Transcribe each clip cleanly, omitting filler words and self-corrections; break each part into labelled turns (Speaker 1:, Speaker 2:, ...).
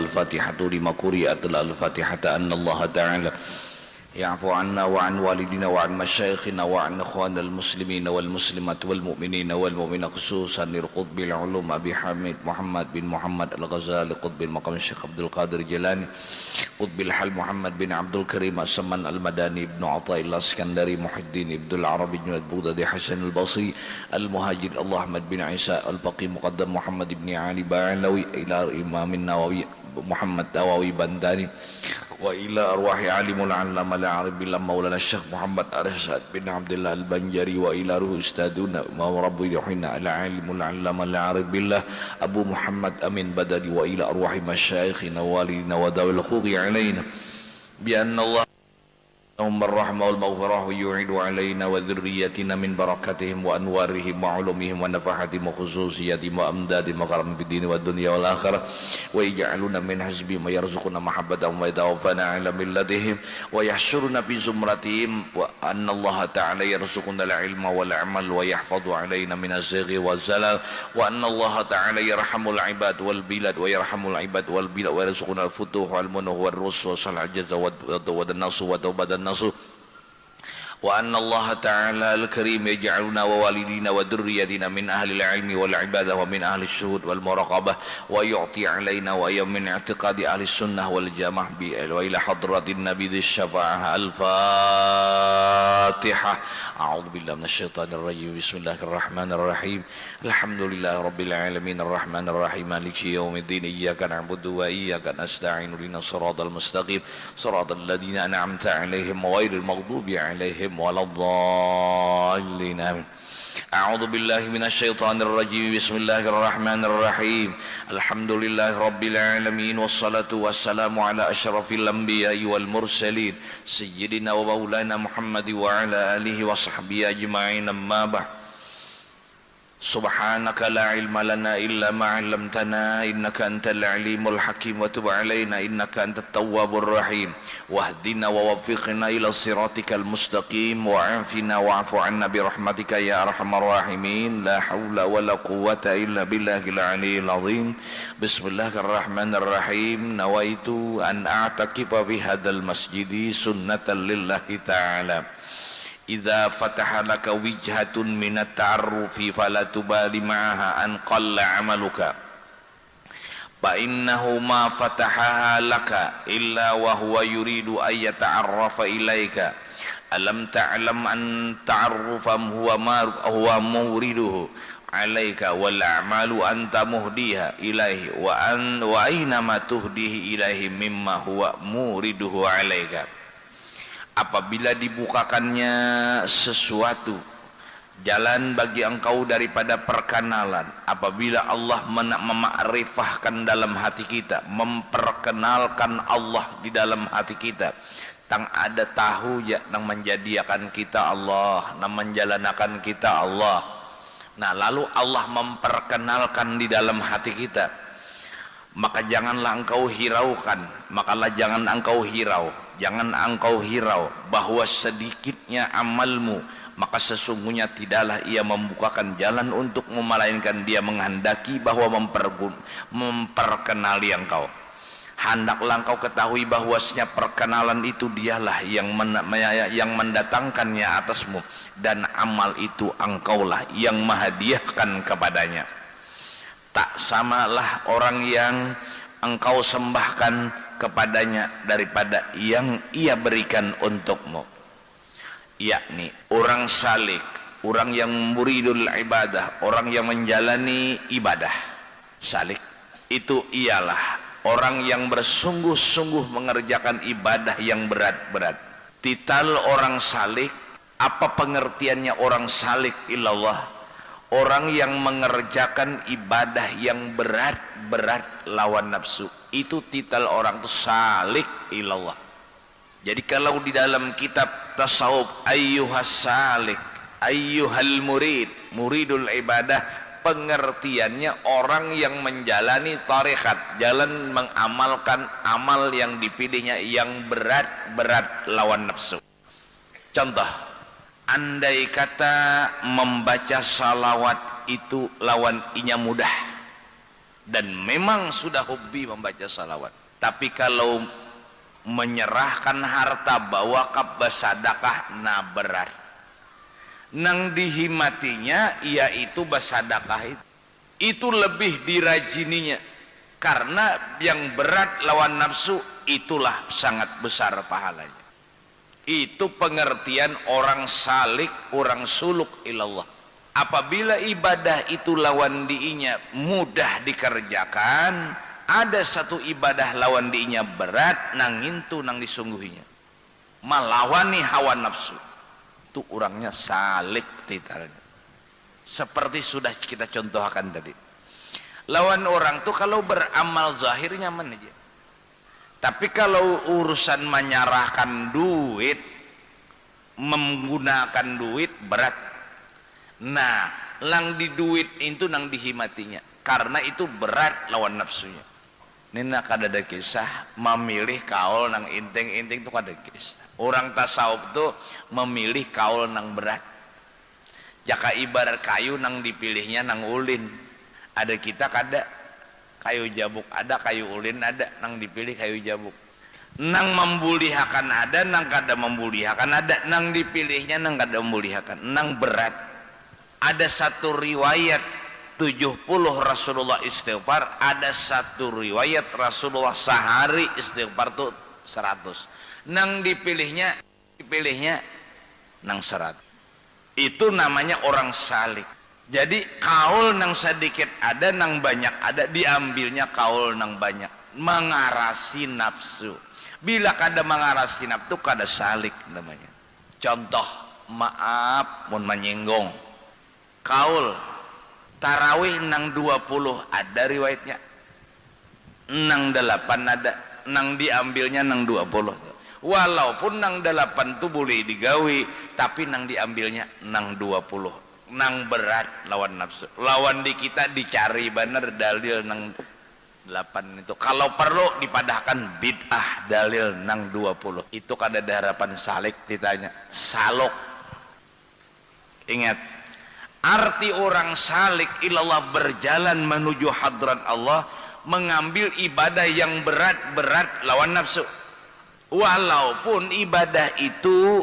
Speaker 1: الفاتحة لما قرئت الفاتحة أن الله تعالى يعفو عنا وعن والدنا وعن مشايخنا وعن اخواننا المسلمين والمسلمات والمؤمنين والمؤمنات خصوصا للقطب العلوم ابي حميد محمد بن محمد الغزالي قطب المقام الشيخ عبد القادر الجيلاني قطب الحل محمد بن عبد الكريم السمان المداني ابن عطاء الله الاسكندري محي الدين عبد العربي بن بغدادي حسن البصري المهاجر الله احمد بن عيسى البقي مقدم محمد بن علي باعلوي الى امام النووي محمد نواوي بنداني وإلى أرواح عالم العلامة العارف بالله مولانا الشيخ محمد أرشد بن عبد الله البنجري وإلى روح أستاذنا ورب يحيينا العالم العلامة العارف بالله أبو محمد أمين بدري وإلى أرواح مشايخنا والدنا وذوي الحقوق علينا بأن الله اللهم الرحمة والمغفرة ويعيد علينا وذريتنا من بركاتهم وأنوارهم وعلومهم ونفحاتهم وخصوصياتهم وأمدادهم وكرم في الدين والدنيا والآخرة ويجعلنا من حزبهم ويرزقنا محبتهم ويتوفانا على ملتهم ويحشرنا في زمرتهم وأن الله تعالى يرزقنا العلم والعمل ويحفظ علينا من الزيغ والزلل وأن الله تعالى يرحم العباد والبلاد ويرحم العباد والبلاد ويرزقنا الفتوح والمنه والرشد وصلاح الجزاء والنصر وتوبة النصر وأن الله تعالى الكريم يجعلنا ووالدينا وذريتنا من أهل العلم والعبادة ومن أهل الشهود والمراقبة ويعطي علينا وأيام من اعتقاد أهل السنة والجماعة وإلى حضرة النبي ذي الشفاعة الفاتحة أعوذ بالله من الشيطان الرجيم بسم الله الرحمن الرحيم الحمد لله رب العالمين الرحمن الرحيم مالك يوم الدين إياك نعبد وإياك نستعين اهدنا الصراط المستقيم صراط الذين أنعمت عليهم غير المغضوب عليهم ولا الضالين آمين أعوذ بالله من الشيطان الرجيم بسم الله الرحمن الرحيم الحمد لله رب العالمين والصلاة والسلام على أشرف الأنبياء والمرسلين سيدنا ومولانا محمد وعلى آله وصحبه أجمعين أما بعد سبحانك لا علم لنا إلا ما علمتنا إنك أنت العليم الحكيم وتب علينا إنك أنت التواب الرحيم واهدنا ووفقنا إلى صراطك المستقيم وعافنا واعف عنا برحمتك يا أرحم الراحمين لا حول ولا قوة إلا بالله العلي العظيم بسم الله الرحمن الرحيم نويت أن أعتكف في هذا المسجد سنة لله تعالى إذا فتح لك وجهة من التعرف فلا تبالي معها أن قل عملك فإنه ما فتحها لك إلا وهو يريد أن يتعرف إليك ألم تعلم أن تعرفا هو مورده عليك والأعمال أنت مهديها إليه وأينما تهديه إليه مما هو مورده عليك. Apabila dibukakannya sesuatu jalan bagi engkau daripada perkenalan, apabila Allah memakrifahkan dalam hati kita, memperkenalkan Allah di dalam hati kita, tang ada tahu ya nang menjadikan kita Allah, nang menjalanakan kita Allah. Nah, lalu Allah memperkenalkan di dalam hati kita, maka janganlah engkau hiraukan, makalah jangan engkau hirau, jangan engkau hirau bahwa sedikitnya amalmu, maka sesungguhnya tidaklah ia membukakan jalan untukmu, melainkan dia menghendaki bahwa memperkenali engkau. Hendaklah engkau ketahui bahwasanya perkenalan itu dialah yang mendatangkannya atasmu, dan amal itu engkaulah yang menghadiahkan kepadanya. Tak samalah orang yang engkau sembahkan kepadanya daripada yang ia berikan untukmu, yakni orang salik, orang yang muridul ibadah, orang yang menjalani ibadah. Salik itu ialah orang yang bersungguh-sungguh mengerjakan ibadah yang berat-berat. Titel orang salik, apa pengertiannya orang salik ilallah? Orang yang mengerjakan ibadah yang berat-berat lawan nafsu, itu titel orang itu salik ilallah. Jadi kalau di dalam kitab tasawuf ayyuhas salik, ayyuhal murid, muridul ibadah, pengertiannya orang yang menjalani tarekat, jalan mengamalkan amal yang dipilihnya yang berat-berat lawan nafsu. Contoh, andai kata membaca salawat itu lawan inya mudah, dan memang sudah hobi membaca salawat. Tapi kalau menyerahkan harta bawa ke basadakah na berat nang dihimatinya yaitu basadakah itu lebih dirajininya, karena yang berat lawan nafsu itulah sangat besar pahalanya. Itu pengertian orang salik, orang suluk ilallah. Apabila ibadah itu lawan diinya mudah dikerjakan, ada satu ibadah lawan diinya berat, nang itu nang disungguhinya melawani hawa nafsu, itu orangnya salik titalnya. Seperti sudah kita contohkan tadi, lawan orang tuh kalau beramal zahir nyaman aja, tapi kalau urusan menyerahkan duit, menggunakan duit berat. Nah, lang di duit itu nang dihimatinya, karena itu berat lawan nafsunya. Nina kada ada kisah memilih kaul nang inting-inting tuh kada kisah. Orang tasawuf tuh memilih kaul nang berat. Jaka ibarat kayu nang dipilihnya nang ulin. Ada kita kada kayu jabuk, ada kayu ulin, ada nang dipilih kayu jabuk. Nang membulihakan ada, nang kada membulihakan ada, nang dipilihnya nang kada membulihakan, nang berat. Ada satu riwayat 70 Rasulullah istighfar, ada satu riwayat Rasulullah sehari istighfar tuh 100. Nang dipilihnya nang 100. Itu namanya orang salik. Jadi kaul nang sedikit ada, nang banyak ada, diambilnya kaul nang banyak, mengarasi nafsu. Bila kada mengarasi nafsu kada salik namanya. Contoh, maaf mun menyinggung, kaul tarawih nang 20 ada riwayatnya, nang 8 ada, nang diambilnya nang 20. Walaupun nang 8 tuh boleh digawi, tapi nang diambilnya nang 20, nang berat lawan nafsu. Lawan di kita dicari bener dalil nang 8 itu. Kalau perlu dipadahkan bid'ah dalil nang 20. Itu kada ada harapan salik ditanya. Salok. Ingat, arti orang salik ilallah berjalan menuju hadrat Allah, mengambil ibadah yang berat-berat lawan nafsu. Walaupun ibadah itu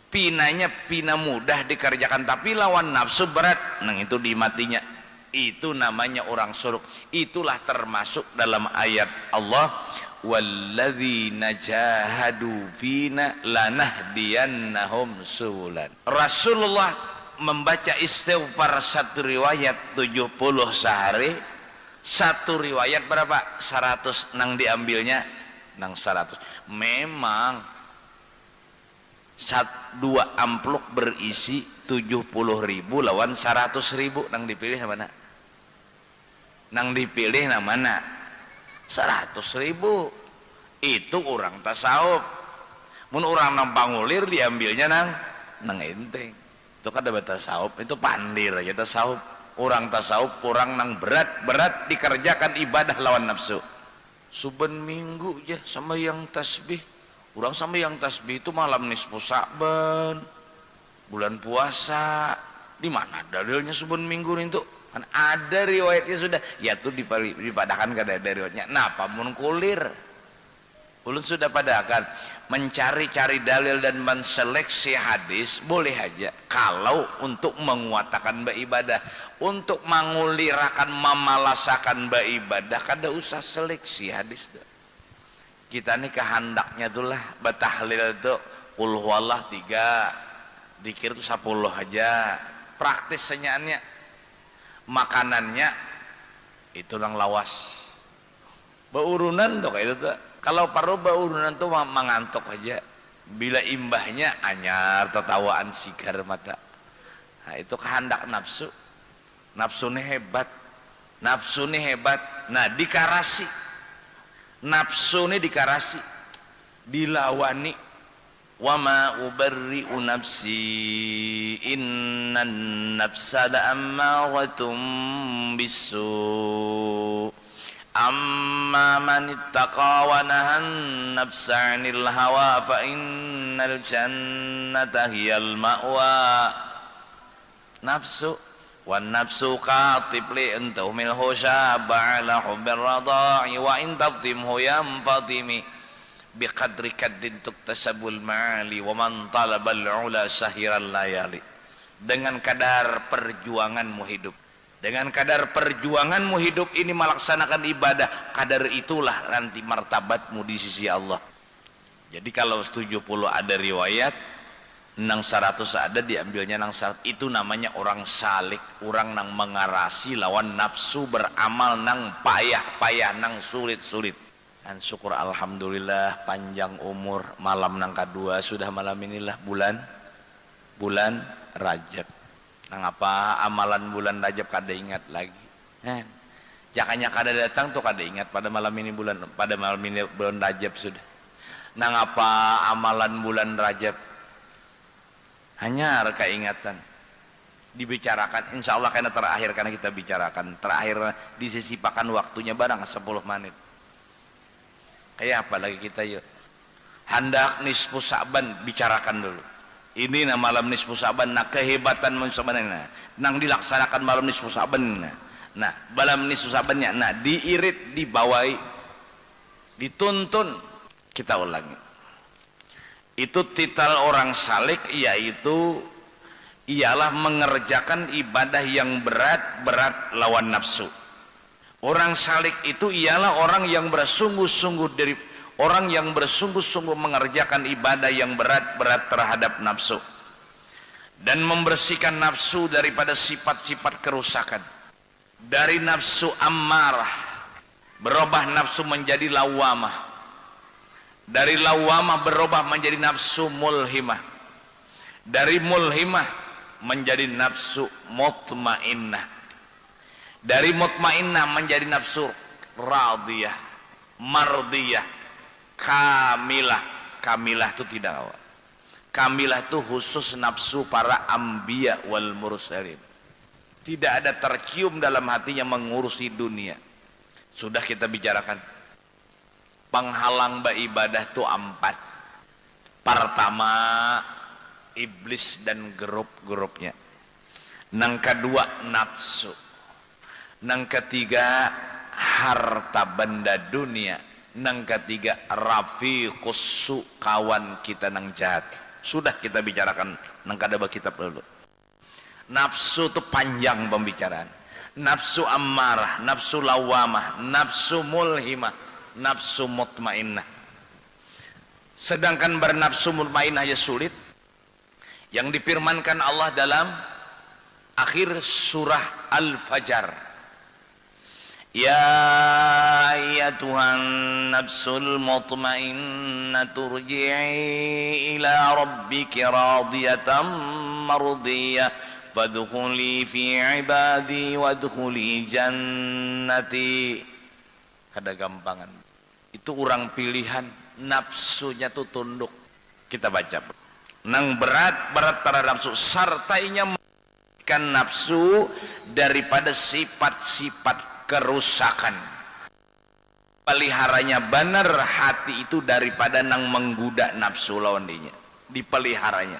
Speaker 1: pinanya pina mudah dikerjakan, tapi lawan nafsu berat, nang itu dimatinya. Itu namanya orang suluk. Itulah termasuk dalam ayat Allah, walladzina jahadu fina lanahdiyannahum subulan. Rasulullah membaca istighfar satu riwayat 70 sehari, satu riwayat berapa? 100, nang diambilnya nang 100. Memang dua amplop berisi 70.000 lawan 100.000, nang dipilih yang mana? Nang dipilih yang mana? 100.000. Itu orang tasawuf. Mun orang nang pangulir diambilnya nang enteng. Itu kan ada tasawuf, itu pandir aja tasawuf. Orang tasawuf orang nang berat dikerjakan ibadah lawan nafsu. Suben minggu aja sama yang tasbih. Orang sama yang tasbih itu malam nisfu Sa'ban, bulan puasa. Di mana dalilnya suben minggu itu? Kan ada riwayatnya sudah. Ya tuh dipadahkan kada ada riwayatnya. Nah, pamun kulir. Ulun sudah padahkan mencari-cari dalil dan menseleksi hadis boleh aja. Kalau untuk menguatakan beribadah, untuk mengulirakan, memalasakan beribadah, kada usah seleksi hadis tuh. Kita nih kehendaknya itulah batahlil itu qul huwallah 3, dikir itu 10 aja. Praktis senyaannya, makanannya itu nang lawas. Baurunan tuh kayak itu tuh. Kalau perlu baurunan tuh mengantuk aja. Bila imbahnya anyar tertawaan sigar mata. Nah, itu kehendak nafsu. Nafsu ini hebat. Nafsu ini hebat. Nah, dikarasi. Nafsu ini dikarasi, dilawani. Wa ma ubarri'u nafsi innan nafsa la'ammaratun bisu' amma man ittaqa wa nahan nafsa 'anil hawa fa innal jannata hiyal ma'wa. Nafsu wan nafsu qatib li antumil syaba ala hubbir radai wa in tabtimhu yamfatimi biqadri kaddin tuktasabul ma'ali wa man talabal ula sahiral layali. Dengan kadar perjuanganmu hidup, dengan kadar perjuanganmu hidup ini melaksanakan ibadah, kadar itulah nanti martabatmu di sisi Allah. Jadi kalau 70 ada riwayat, nang 100 ada diambilnya nang 100, itu namanya orang salik, orang nang mengarasi lawan nafsu beramal nang payah nang sulit. Dan syukur alhamdulillah panjang umur, malam nang kedua sudah malam inilah bulan Rajab. Nang apa amalan bulan Rajab kada ingat lagi. Jakanya kada datang tuh kada ingat pada malam ini bulan Rajab sudah. Nang apa amalan bulan Rajab hanya keingatan dibicarakan, insya Allah karena terakhir, karena kita bicarakan terakhir disisipakan waktunya barang 10 menit. Kayak apa lagi kita yuk hendak nisfu Sa'ban bicarakan dulu. Ini nah malam nisfu Sa'ban, nah kehebatan sebenarnya nang dilaksanakan malam nisfu Sa'ban. Nah malam nisfu Sa'bannya nah diirit, dibawai, dituntun. Kita ulangi, itu titel orang salik, yaitu ialah mengerjakan ibadah yang berat lawan nafsu. Orang salik itu ialah orang yang bersungguh-sungguh dari orang yang bersungguh-sungguh mengerjakan ibadah yang berat terhadap nafsu dan membersihkan nafsu daripada sifat-sifat kerusakan. Dari nafsu ammarah berubah nafsu menjadi lawamah, dari lawamah berubah menjadi nafsu mulhimah, dari mulhimah menjadi nafsu mutmainnah, dari mutmainnah menjadi nafsu radiyah, mardiyah, kamilah. Kamilah itu tidak awal, kamilah itu khusus nafsu para anbiya wal mursalin, tidak ada tercium dalam hatinya mengurusi dunia. Sudah kita bicarakan penghalang beribadah itu 4. Pertama iblis dan grup-grupnya, nang kedua nafsu, nang ketiga harta benda dunia, nang ketiga rafiqus su, kawan kita nang jahat. Sudah kita bicarakan nang kadaba kitab dulu. Nafsu itu panjang pembicaraan, nafsu ammarah, nafsu lawamah, nafsu mulhimah, nafsu mutmainnah. Sedangkan bernafsu mutmainnah ya sulit. Yang difirmankan Allah dalam akhir surah Al-Fajr, ya ayyatuhan nafsul mutmainnah turji'i ila rabbiki radiyatan mardiyah fadkhuli fi ibadi wadkhuli jannati. Kada gampangan itu orang pilihan, nafsunya tuh tunduk. Kita baca nang berat terhadap nafsu, sartainya menghentikan nafsu daripada sifat-sifat kerusakan, peliharanya benar hati itu daripada nang menggoda nafsu lawan dinya, dipeliharanya.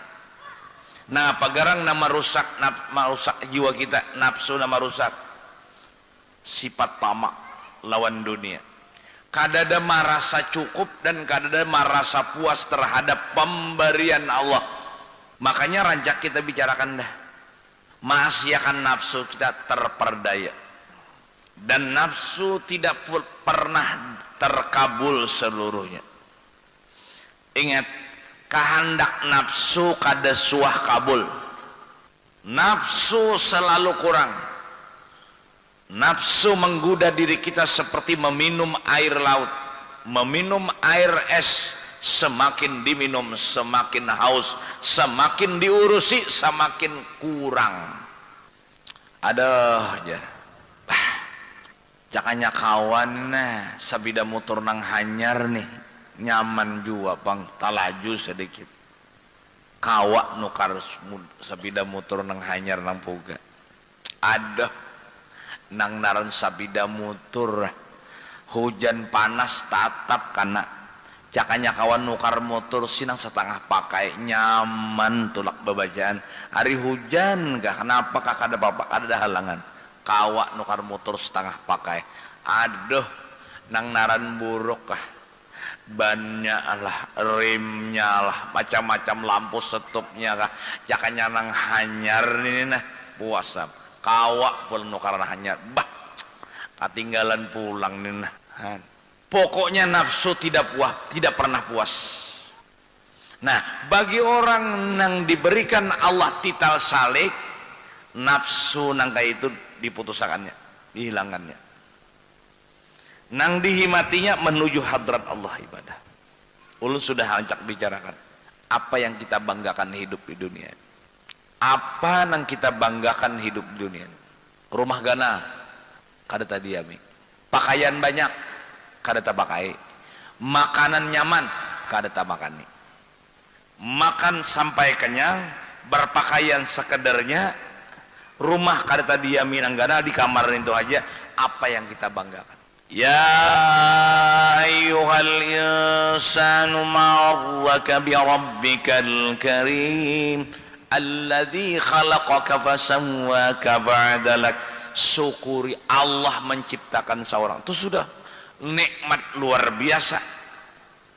Speaker 1: Nah apa garang nama rusak jiwa kita, nafsu nama rusak, sifat tamak lawan dunia, kadada merasa cukup dan kadada merasa puas terhadap pemberian Allah. Makanya rancak kita bicarakan dah, maasiakan nafsu kita terperdaya, dan nafsu tidak pernah terkabul seluruhnya. Ingat, kehendak nafsu kada suah kabul, nafsu selalu kurang. Nafsu menggoda diri kita seperti meminum air laut, meminum air es. Semakin diminum semakin haus, semakin diurusi semakin kurang. Aduh ya, jakanya kawan nah sabida motor nang hanyar nih, nyaman juga pang talaju sedikit. Kawak nukar sabida motor nang hanyar nang puga. Aduh, nang naran sabida motor hujan panas tatap kana cakanya kawan nukar motor sinang setengah pakai nyaman tulak babajaan hari hujan gak kenapa kakak ada bapak ada halangan kawak nukar motor setengah pakai aduh nang naran buruk kah bannya lah remnya lah macam-macam lampu stopnya kah cakanya nang hanyar ini nah puasa kawak pun nukaran hanyar bah ketinggalan pulang nih nah pokoknya nafsu tidak puas tidak pernah puas. Nah bagi orang yang diberikan Allah tital salik nafsu nangka itu diputusakannya dihilangkannya nang dihimatinya menuju hadrat Allah ibadah. Ulun sudah hancak bicarakan apa yang kita banggakan hidup di dunia, apa yang kita banggakan hidup di dunia. Rumah gana kada tadi ami, pakaian banyak kada tak pakai, makanan nyaman kada tak makani, makan sampai kenyang, berpakaian sekedarnya, rumah kada tak diami nanggana di kamar itu aja. Apa yang kita banggakan? Ya ayyuhal insanu ma'arraka bi rabbikal karim alladzi khalaqaka fasawwaka fa'adalak. Syukuri Allah menciptakan seorang itu sudah nikmat luar biasa,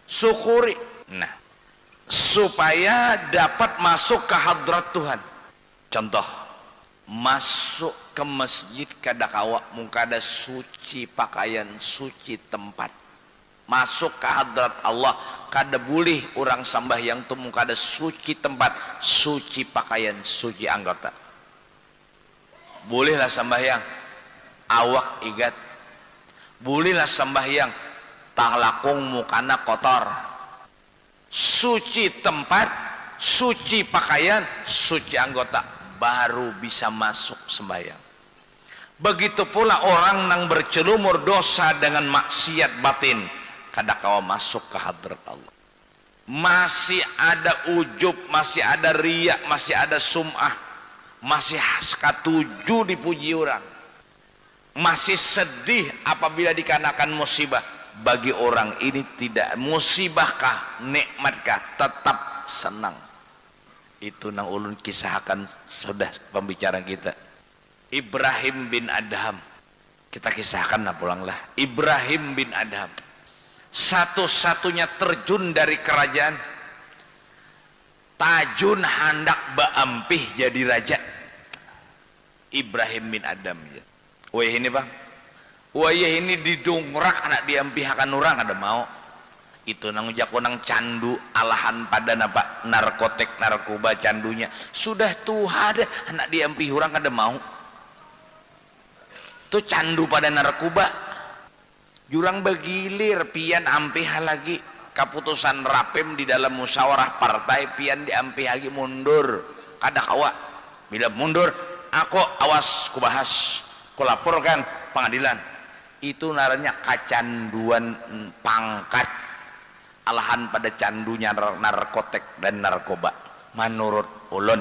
Speaker 1: syukuri. Nah supaya dapat masuk ke hadrat Tuhan, contoh masuk ke masjid kada kawak mungkada suci pakaian suci tempat, masuk ke hadrat Allah kada boleh orang sambahyang tu mungkada suci tempat suci pakaian suci anggota. Bolehlah sambahyang awak igat, bolehlah sambahyang tahlakung mukana kotor, suci tempat suci pakaian suci anggota baru bisa masuk sembahyang. Begitu pula orang yang bercelumur dosa dengan maksiat batin kada kawa masuk ke hadrat Allah. Masih ada ujub, masih ada riak, masih ada sum'ah, masih katuju dipuji orang, masih sedih apabila dikarenakan musibah. Bagi orang ini tidak musibahkah nikmatkah tetap senang. Itu nang ulun kisahkan sudah pembicaraan kita. Ibrahim bin Adham kita kisahkan nah pulanglah. Ibrahim bin Adham satu-satunya terjun dari kerajaan, tajun hendak baampih jadi raja. Ibrahim bin Adham ya. Wah ini bang, wah ini didongrak anak diampihakan orang ada mau. Itu nang jako nang candu alahan pada napa narkotik narkoba candunya sudah tuh ada anak diampi orang kada mau. Tuh candu pada narkoba jurang begilir pian ampih lagi keputusan rapim di dalam musyawarah partai pian diampih lagi mundur kada kawa bila mundur aku awas ku bahas ku laporkan pengadilan. Itu naranya kacanduan pangkat alahan pada candunya narkotik dan narkoba menurut ulun.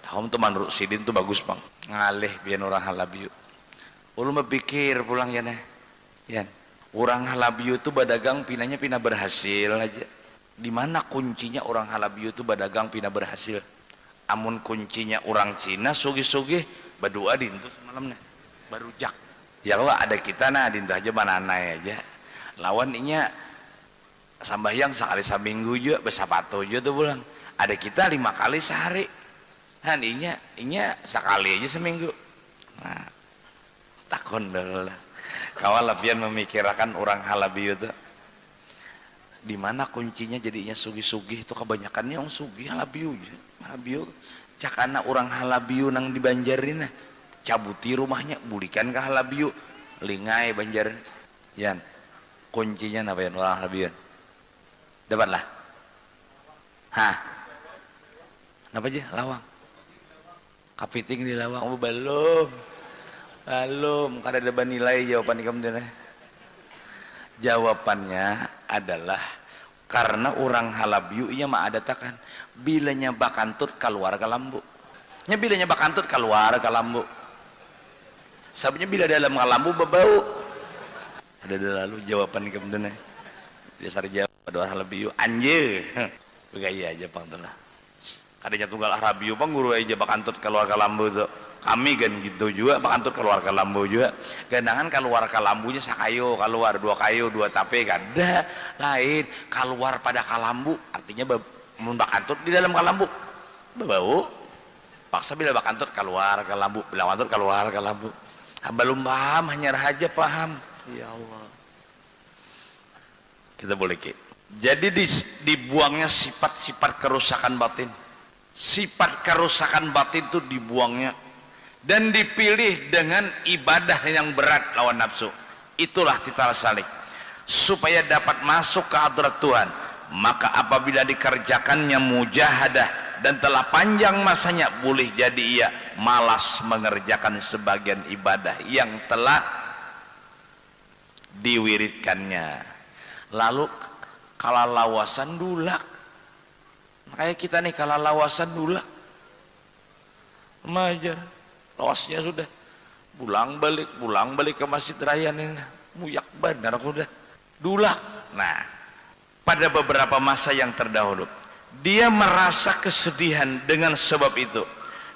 Speaker 1: Tahu tuh menurut sidin tuh bagus bang ngalih biar orang halabiu. Ulun berpikir pulang ya nah ya orang halabiu tuh badagang pinanya pina berhasil aja. Di mana kuncinya orang halabiu tuh badagang pina berhasil? Amun kuncinya orang Cina sugih-sugih berdua dintu semalamnya barujak ya Allah ada kita nah dintu aja mananai aja lawan inya sambahyang sekali seminggu juga besapatu juga tuh pulang. Ada kita 5 kali sehari. Han inya sekali aja seminggu. Nah, takon dulu lah. Kawal lebihan memikirkan orang halabiu tuh. Di mana kuncinya jadinya sugih-sugih itu kebanyakannya orang sugih halabiu. Halabiu cakana orang halabiu nang di Banjarin nah. Cabuti rumahnya bulikan ke halabiu lingai Banjarin. Yan. Kuncinya apa ya orang halabiu? Dapatlah. Hah? Kenapa aja? Lawang. Kapiting di lawang. Oh, belum. Kada ada nilai jawaban kamu. Jawabannya adalah karena orang halabiu iya mah ada takan bilanya bakantut keluar ke lambu. Nya bilanya bakantut keluar ke lambu. Sabnya bila dalam lambu berbau. Ada lalu jawaban kamu. Dasar Jawa doa Arabiu anjir. Begaya aja Bang tuh lah. Kadanya tunggal Arabiu Bang guru aja bakantut keluarga lambu tuh. Kami kan gitu juga bakantut keluarga lambu juga. Gandangan keluarga lambunya sakayo, keluar 2 kayu 2 tape kada lain keluar pada kalambu artinya mun bakantut di dalam kalambu. Bau paksa bila bakantut keluar kalambu, bila bakantut keluar kalambu. Belum paham hanya raja paham. Ya Allah. Kita boleh ke. Jadi dibuangnya sifat-sifat kerusakan batin. Sifat kerusakan batin itu dibuangnya dan dipilih dengan ibadah yang berat lawan nafsu. Itulah titah salik supaya dapat masuk ke hadrat Tuhan. Maka apabila dikerjakannya mujahadah dan telah panjang masanya, boleh jadi ia malas mengerjakan sebagian ibadah yang telah diwiridkannya. Lalu kalalawasan dulak. Makanya kita nih kalalawasan dulak majar lawasnya sudah pulang balik ke Masjid Raya nih muyak benar udah dulak. Nah, pada beberapa masa yang terdahulu dia merasa kesedihan dengan sebab itu,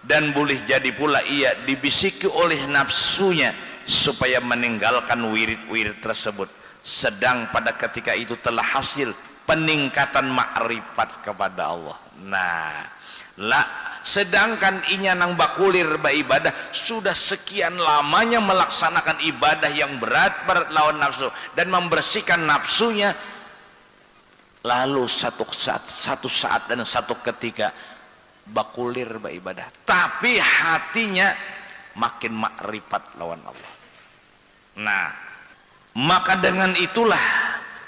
Speaker 1: dan boleh jadi pula ia dibisiki oleh nafsunya supaya meninggalkan wirid-wirid tersebut, sedang pada ketika itu telah hasil peningkatan makrifat kepada Allah. Nah, sedangkan inya nang bakulir beribadah sudah sekian lamanya melaksanakan ibadah yang berat lawan nafsu dan membersihkan nafsunya, lalu satu saat dan satu ketika bakulir beribadah tapi hatinya makin makrifat lawan Allah. Nah, maka dengan itulah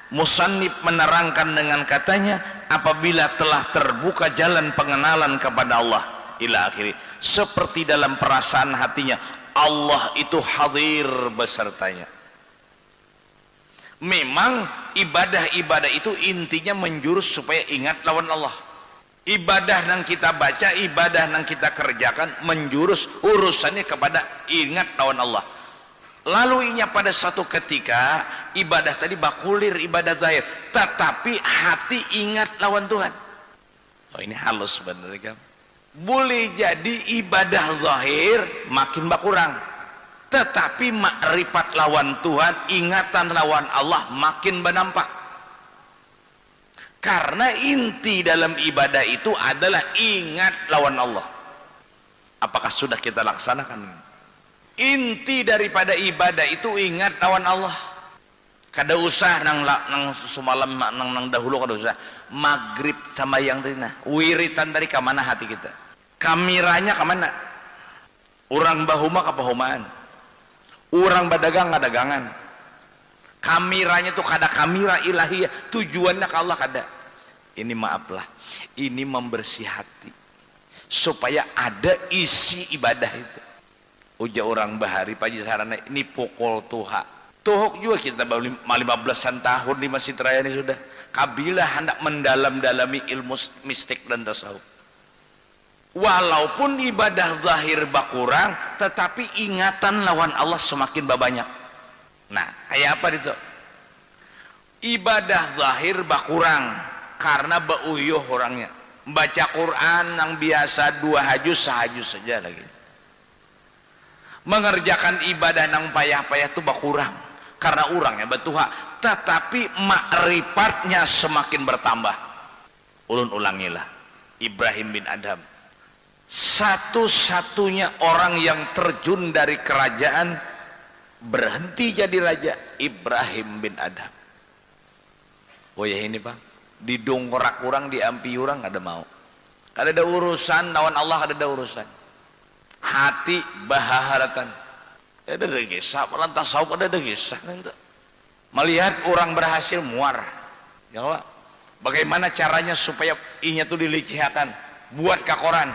Speaker 1: musannif menerangkan dengan katanya, apabila telah terbuka jalan pengenalan kepada Allah ila akhiri, seperti dalam perasaan hatinya Allah itu hadir besertanya. Memang ibadah-ibadah itu intinya menjurus supaya ingat lawan Allah. Ibadah yang kita baca, ibadah yang kita kerjakan menjurus urusannya kepada ingat lawan Allah. Lalu inya pada satu ketika ibadah tadi bakulir ibadah zahir, tetapi hati ingat lawan Tuhan. Oh, ini halus sebenarnya kan. Boleh jadi ibadah zahir makin berkurang, tetapi makrifat lawan Tuhan, ingatan lawan Allah makin bernampak. Karena inti dalam ibadah itu adalah ingat lawan Allah. Apakah sudah kita laksanakan? Inti daripada ibadah itu ingat lawan Allah. Kada usah nang semalam nang dahulu kada usah maghrib sama yang tadi nah wiritan dari ke mana hati kita, kamiranya ke mana, orang bahuma ke bahumaan, orang badagang dagangan, kamiranya tuh kada kamira ilahiyah, tujuannya ke Allah kada. Ini maaflah, ini membersih hati supaya ada isi ibadah itu. Uja orang bahari paji sarana ini pukul tuha tuhuk juga kita baru 15-an tahun di Masjid Raya ini sudah kabilah hendak mendalam-dalami ilmu mistik dan tasawuf. Walaupun ibadah zahir berkurang, tetapi ingatan lawan Allah semakin banyak. Nah, kayak apa itu? Ibadah zahir berkurang karena beuyuh orangnya, baca Quran yang biasa 2 hajuz sehajuz saja lagi. Mengerjakan ibadah yang payah-payah itu berkurang karena orangnya betuha, tetapi makrifatnya semakin bertambah. Ulun ulangilah, Ibrahim bin Adham satu-satunya orang yang terjun dari kerajaan berhenti jadi raja, Ibrahim bin Adham. Oh ya ini Bang, didongkrak kurang, diampi orang kada mau, kada ada urusan lawan Allah, kada ada urusan. Hati bahaharatan ada kisah lantas saup ada kisah melihat orang berhasil muar ya Allah, bagaimana caranya supaya inya tuh dilecehkan buat ke koran.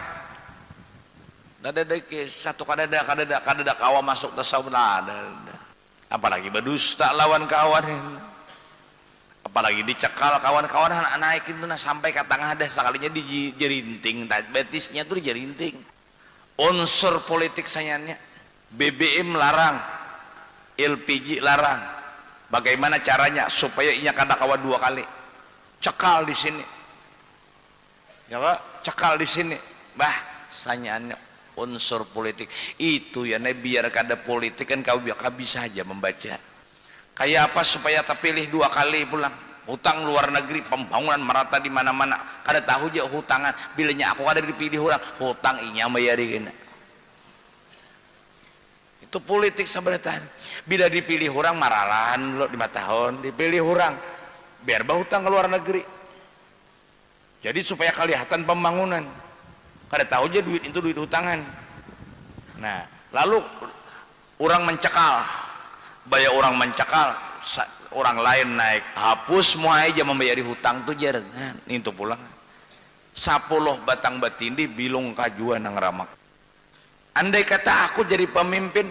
Speaker 1: Ada kisah tuh kada ada kawan masuk tasawuf ada. Apalagi berdusta lawan kawan, apalagi dicekal kawan-kawan naik itu sampai ke tengah ada sekalinya dijerinting, betisnya tuh dijerinting. Unsur politik sayangnya BBM larang, LPG larang, Bagaimana caranya supaya inya kada kawa 2 kali? Cekal di sini. Ya Pak, cekal di sini. Sanyaannya unsur politik. Itu ya nih, biar kada politik kan kau bisa aja membaca. Kayak apa supaya terpilih 2 kali pulang? Hutang luar negeri, pembangunan merata di mana-mana. Kada tahu aja hutangan. Bilanya aku kada dipilih orang, hutang inya bayari. Itu politik sebenarnya. Bila dipilih orang maralan lo 5 tahun, dipilih orang biar hutang ke luar negeri. Jadi supaya kelihatan pembangunan. Kada tahu aja duit itu duit hutangan. Nah, lalu orang mencekal, bayar orang mencekal, orang lain naik, hapus semua aja membayari hutang tuh jarang. Itu pulang. 10 batang batindi bilung kajuan nang ramak. Andai kata aku jadi pemimpin,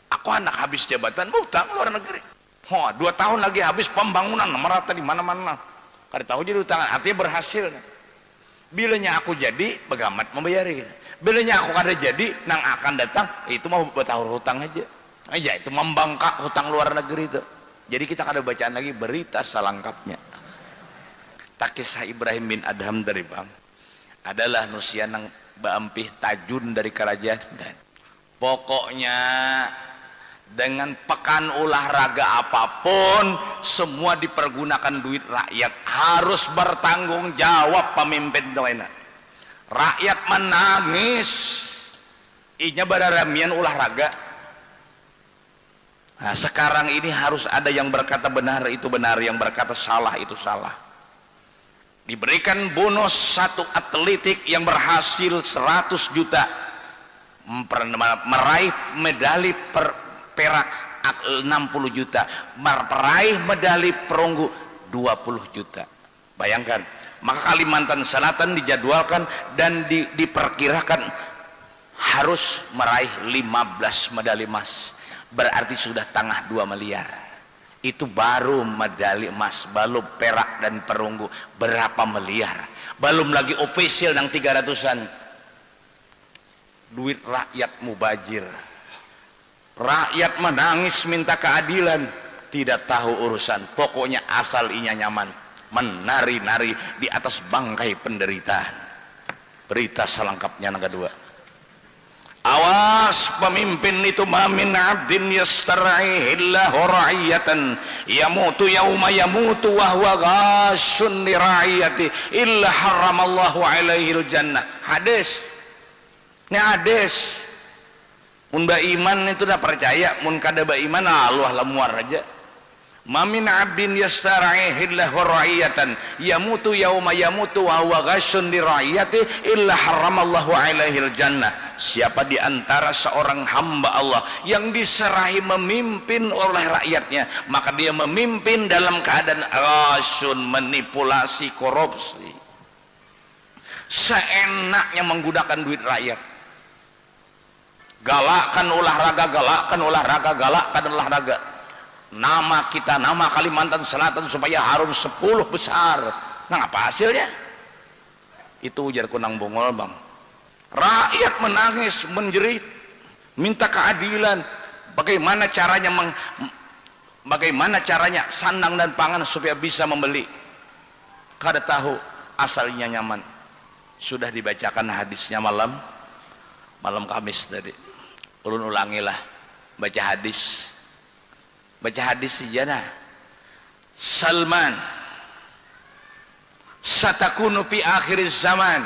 Speaker 1: aku anak habis jabatan hutang luar negeri. 2 tahun lagi habis pembangunan merata di mana-mana. Kada tahu jadi hutangan, artinya berhasil. Bilanya aku jadi begamat membayari. Bilanya aku kada jadi, nang akan datang itu mau bertahun hutang aja. Itu membangkak hutang luar negeri itu. Jadi kita kada bacaan lagi berita selengkapnya. Tak kisah Ibrahim bin Adham dari Bang adalah nusia nang baampih tajun dari kerajaan. Dan pokoknya dengan pekan olahraga apapun semua dipergunakan duit rakyat, harus bertanggung jawab pemimpin itu enak. Rakyat menangis inya bararamian olahraga. Nah, sekarang ini harus ada yang berkata benar itu benar, yang berkata salah itu salah. Diberikan bonus satu atletik yang berhasil 100 juta meraih medali perak 60 juta, meraih medali perunggu 20 juta. Bayangkan, maka Kalimantan Selatan dijadwalkan dan diperkirakan harus meraih 15 medali emas. Berarti sudah tengah 2 miliar. Itu baru medali emas, belum perak dan perunggu berapa miliar, belum lagi official yang 300-an. Duit rakyat mubazir, rakyat menangis minta keadilan, tidak tahu urusan, pokoknya asal inya nyaman, menari-nari di atas bangkai penderitaan. Berita selengkapnya yang kedua. Awas pemimpin itu, mamin abdin yastar'ihillahu ra'iyatan yamutu yauma yamutu wa huwa ghashun li ra'iyati illa haramallahu alaihil jannah. Hadis. Ini hadis. Mun ba iman itu dah percaya, mun kada ba iman Allah lamuar aja. Mamin abdin yastar'ihillahu ra'iyatan yamutu yauma yamutu wa huwa ghashun li ra'iyati illa haramallahu alaihil jannah. Siapa di antara seorang hamba Allah yang diserahi memimpin oleh rakyatnya, maka dia memimpin dalam keadaan ghashun, manipulasi, korupsi, seenaknya menggunakan duit rakyat. Galakkan olahraga, galakkan olahraga, galakkan olahraga. Nama kita, nama Kalimantan Selatan supaya harum 10 besar. Nah, apa hasilnya? Itu ujar kunang bongol Bang. Rakyat menangis, menjerit, minta keadilan. Bagaimana caranya sandang dan pangan supaya bisa membeli? Kada tahu, asalnya nyaman. Sudah dibacakan hadisnya malam Kamis tadi. Ulun ulangilah baca hadis. Baca hadis sejarah. Salman satakunu fi akhir zaman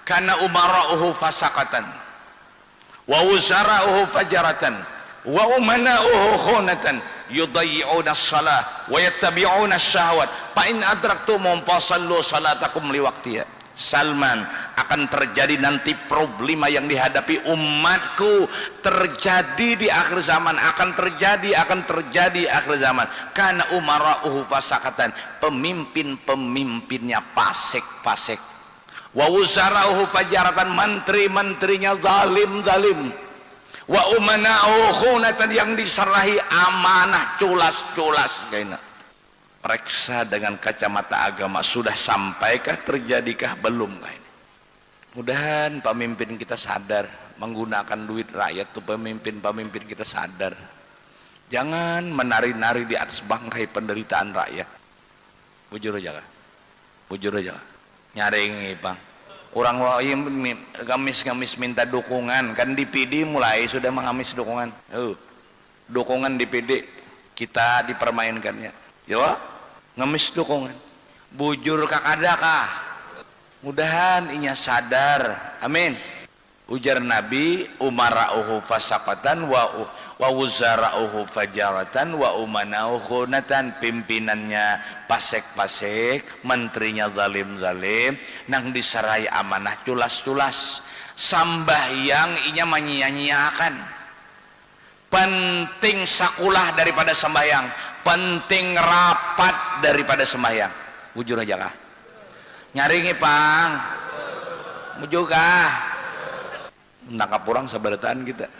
Speaker 1: kana umara'uhu fasaqatan wa wuzara'uhu fajaratan wa umana'uhu khunatan yudayyi'una as-salah wa yattabi'una asy-syahawat fa in adraktumum fasallu salatakum liwaqtiha. Salman, akan terjadi nanti problema yang dihadapi umatku, terjadi di akhir zaman, akan terjadi akhir zaman. Karena umara'uhu fasakatan, pemimpin-pemimpinnya fasik-fasik. Wa wuzara'uhu fajaratan, menteri-menterinya zalim-zalim. Wa umana'uhu khunatan, yang diserahi amanah culas-culas. Periksa dengan kacamata agama, sudah sampaikah, terjadikah, belumkah ini? Mudahan pemimpin kita sadar menggunakan duit rakyat tuh, pemimpin kita sadar Jangan menari-nari di atas bangkai penderitaan rakyat. Bujur aja kah? Bujur aja kah? Nyaring bang. Orang gamis-gamis minta dukungan, kan di PD mulai sudah mengamis dukungan. Dukungan di PD kita dipermainkannya. Yo, ngemis dukungan. Bujur kakadakah? Mudahan inya sadar. Amin. Ujar Nabi, umara'uhu fasaqatan wa wuzara'uhu fajaratan wa umana'uhu khunatan. Pimpinannya pasek-pasek, menterinya zalim-zalim, nang diserai amanah culas-culas. Sambahyang inya menyia-nyiakan. Penting sakulah daripada sembahyang, penting rapat daripada sembahyang. Bujur aja kah? Nyaringi pang. Bujur kah? Nangkap orang sabarataan kita.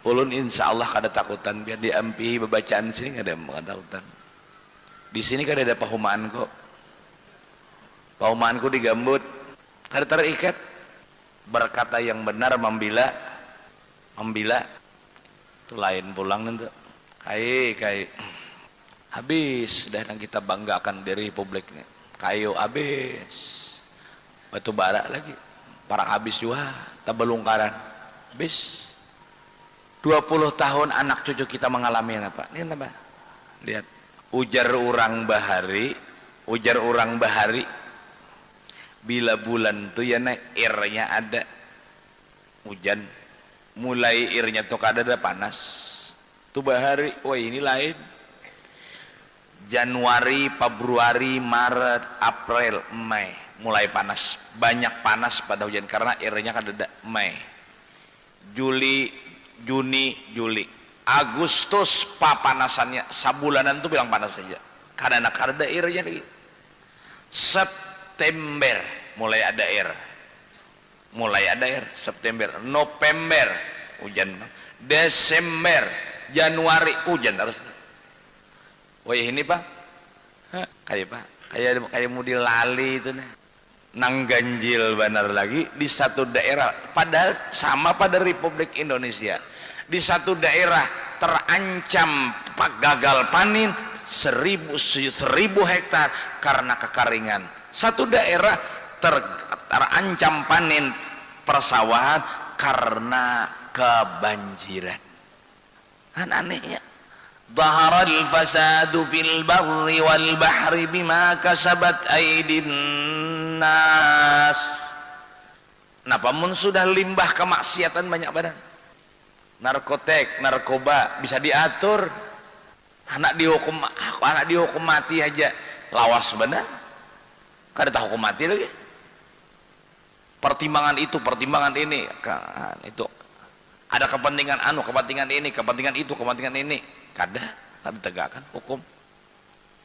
Speaker 1: Ulun insya Allah kada takutan biar diampihi bacaan sini kada takutan. Di sini kada ada pahumaan kok. Pahumaanku digambut, kada terikat. Berkata yang benar membela itu lain pulang nanti. Kai habis dah yang kita banggakan dari republik ini. Kayu habis, batu bara lagi, parang habis juga. Tabelungkaran habis. 20 tahun anak cucu kita mengalami apa? Ini apa? Lihat. Ujar orang bahari bila bulan tuh ya naik airnya ada hujan, mulai airnya tuh kada ada panas tuh bahari. Wah ini lain. Januari, Februari, Maret, April, Mei mulai panas, banyak panas pada hujan karena airnya kan ada. Mei, Juli, Juni, Juli, Agustus papanasannya sabulanan tuh bilang panas saja karena ada airnya lagi. September mulai ada air, September, November hujan, Desember, Januari hujan terus. Wah ini pak, kayak mau dilali itu nih. Nang ganjil benar lagi di satu daerah, padahal sama pada Republik Indonesia. Di satu daerah terancam gagal panen 1000 hektar karena kekeringan. Satu daerah terancam panen persawahan karena kebanjiran. Kan anehnya. Dhaharal fasadu fil barri wal bahri bima kasabat aydin nas. Kenapa mun sudah limbah kemaksiatan banyak badan. Narkotik, narkoba bisa diatur. Anak dihukum mati aja lawas benar. Kada tahu hukum mati lagi. Pertimbangan itu, pertimbangan ini, kan itu. Ada kepentingan kepentingan ini, kepentingan itu, kepentingan ini. Kada tegakkan hukum.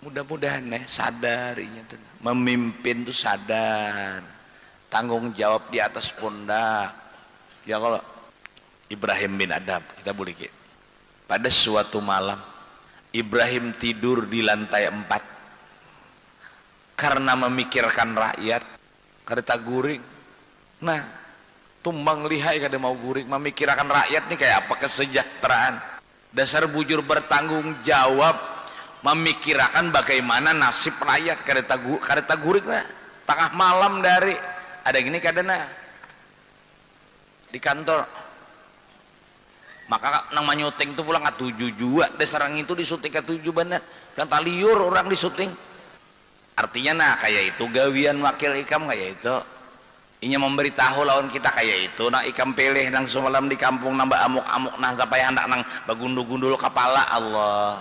Speaker 1: Mudah-mudahan sadarinya tuh memimpin tuh sadar, tanggung jawab di atas pundak. Ya kalau Ibrahim bin Adham kita boleh gitu. Pada suatu malam Ibrahim tidur di lantai 4 karena memikirkan rakyat. Kada tak guring. Nah, tumbang lihai kada mau guring, memikirkan rakyat nih kayak apa kesejahteraan. Dasar bujur bertanggung jawab, memikirkan bagaimana nasib rakyat. Kada gurik nah. Tengah malam dari ada gini kadana di kantor, maka nang manyuting tuh pulang 7 juga dasarang itu disuting ke 7 bener dan taliur orang disuting. Artinya nah kayak itu gawian wakil ikam kayak itu. Inya memberitahu lawan kita kayak itu. Nah ikam pilih nang semalam di kampung nambah amuk-amuk nah sampai hendak nang bagundul-gundul kepala. Allah.